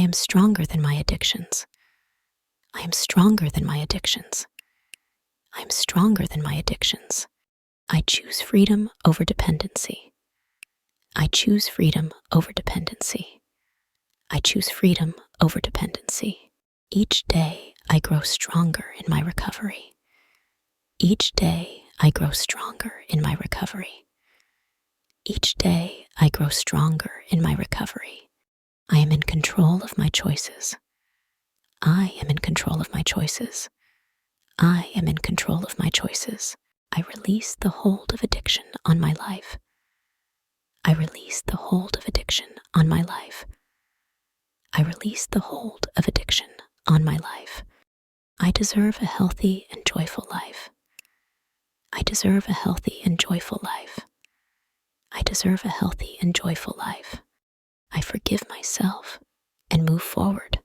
I am stronger than my addictions. I am stronger than my addictions. I am stronger than my addictions. I choose freedom over dependency. I choose freedom over dependency. I choose freedom over dependency. Each day I grow stronger in my recovery. Each day I grow stronger in my recovery. Each day I grow stronger in my recovery. I am in control of my choices. I am in control of my choices. I am in control of my choices. I release the hold of addiction on my life. I release the hold of addiction on my life. I release the hold of addiction on my life. I deserve a healthy and joyful life. I deserve a healthy and joyful life. I deserve a healthy and joyful life. I forgive myself and move forward.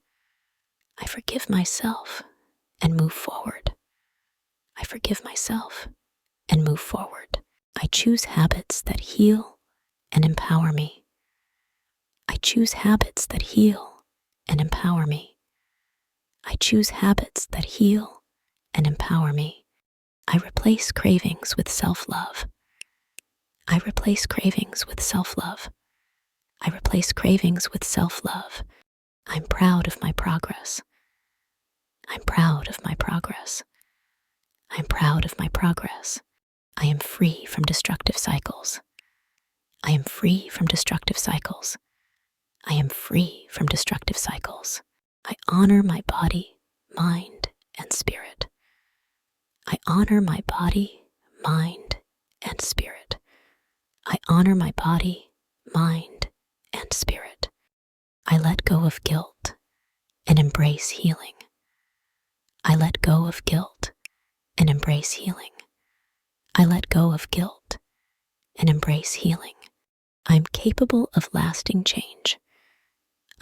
I forgive myself and move forward. I forgive myself and move forward. I choose habits that heal and empower me. I choose habits that heal and empower me. I choose habits that heal and empower me. I replace cravings with self-love. I replace cravings with self-love. I replace cravings with self-love. I'm proud of my progress. I'm proud of my progress. I'm proud of my progress. I am free from destructive cycles. I am free from destructive cycles. I am free from destructive cycles. I honor my body, mind, and spirit. I honor my body, mind, and spirit. I honor my body, mind, and spirit. I let go of guilt and embrace healing. I let go of guilt and embrace healing. I let go of guilt and embrace healing. I'm capable of lasting change.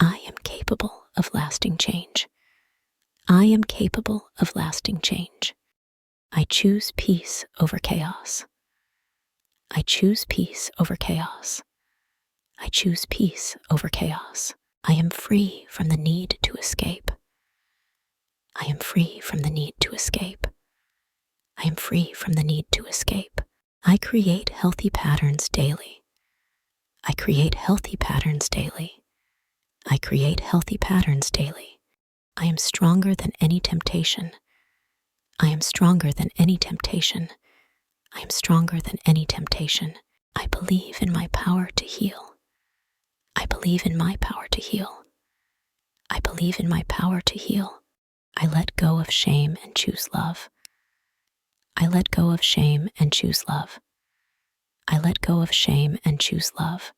I am capable of lasting change. I am capable of lasting change. I choose peace over chaos. I choose peace over chaos. I choose peace over chaos. I am free from the need to escape. I am free from the need to escape. I am free from the need to escape. I create healthy patterns daily. I create healthy patterns daily. I create healthy patterns daily. I am stronger than any temptation. I am stronger than any temptation. I am stronger than any temptation. I believe in my power to heal. I believe in my power to heal. I believe in my power to heal. I let go of shame and choose love. I let go of shame and choose love. I let go of shame and choose love.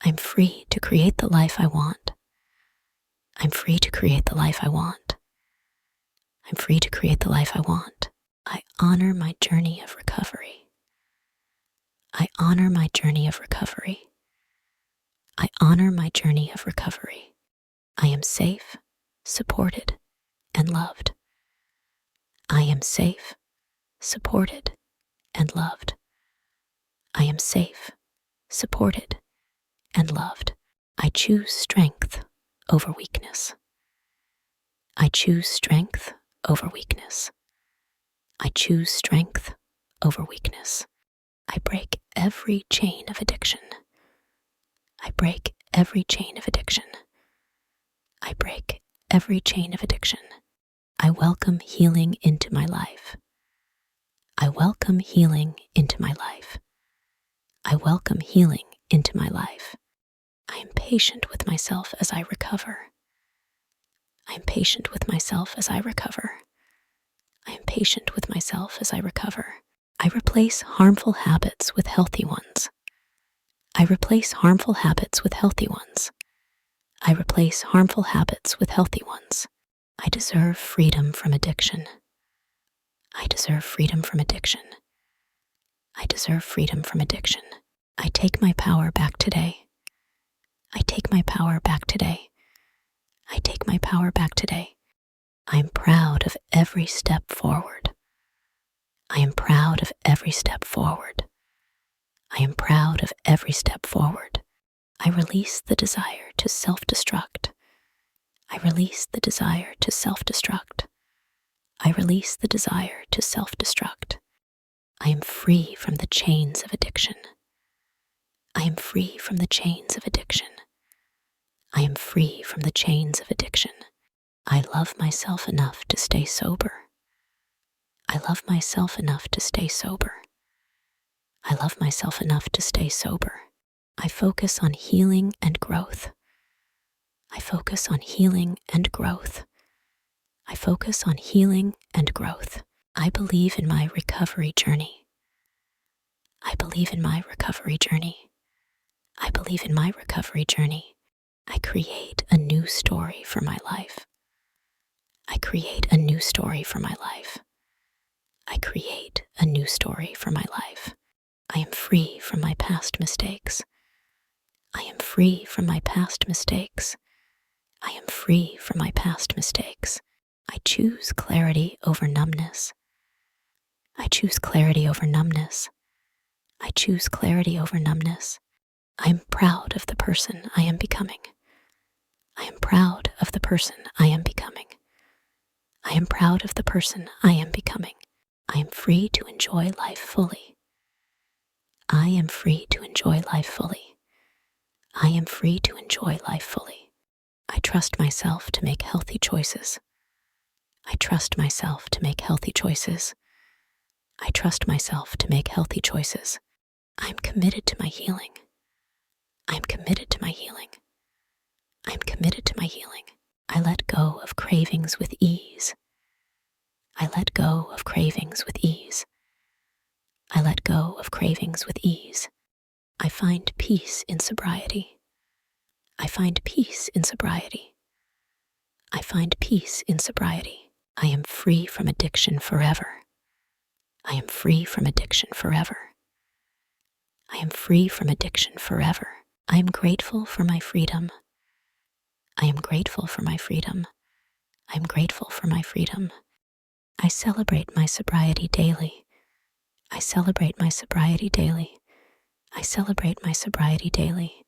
I'm free to create the life I want. I'm free to create the life I want. I'm free to create the life I want. I honor my journey of recovery. I honor my journey of recovery. I honor my journey of recovery. I am safe, supported, and loved. I am safe, supported, and loved. I am safe, supported, and loved. I choose strength over weakness. I choose strength over weakness. I choose strength over weakness. I break every chain of addiction. I break every chain of addiction. I break every chain of addiction. I welcome healing into my life. I welcome healing into my life. I welcome healing into my life. I am patient with myself as I recover. I am patient with myself as I recover. I am patient with myself as I recover. I replace harmful habits with healthy ones. I replace harmful habits with healthy ones. I replace harmful habits with healthy ones. I deserve freedom from addiction. I deserve freedom from addiction. I deserve freedom from addiction. I take my power back today. I take my power back today. I take my power back today. I am proud of every step forward. I am proud of every step forward. I am proud of every step forward. I release the desire to self-destruct. I release the desire to self-destruct. I release the desire to self-destruct. I am free from the chains of addiction. I am free from the chains of addiction. I am free from the chains of addiction. I love myself enough to stay sober. I love myself enough to stay sober. I love myself enough to stay sober. I focus on healing and growth. I focus on healing and growth. I focus on healing and growth. I believe in my recovery journey. I believe in my recovery journey. I believe in my recovery journey. I create a new story for my life. I create a new story for my life. I create a new story for my life. I am free from my past mistakes. I am free from my past mistakes. I am free from my past mistakes. I choose clarity over numbness. I choose clarity over numbness. I choose clarity over numbness. I am proud of the person I am becoming. I am proud of the person I am becoming. I am proud of the person I am becoming. I am free to enjoy life fully. I am free to enjoy life fully. I am free to enjoy life fully. I trust myself to make healthy choices. I trust myself to make healthy choices. I trust myself to make healthy choices. I am committed to my healing. I am committed to my healing. I am committed to my healing. I let go of cravings with ease. I let go of cravings with ease. I let go of cravings with ease. I find peace in sobriety. I find peace in sobriety. I find peace in sobriety. I am free from addiction forever. I am free from addiction forever. I am free from addiction forever. I am grateful for my freedom. I am grateful for my freedom. I am grateful for my freedom. I celebrate my sobriety daily. I celebrate my sobriety daily. I celebrate my sobriety daily.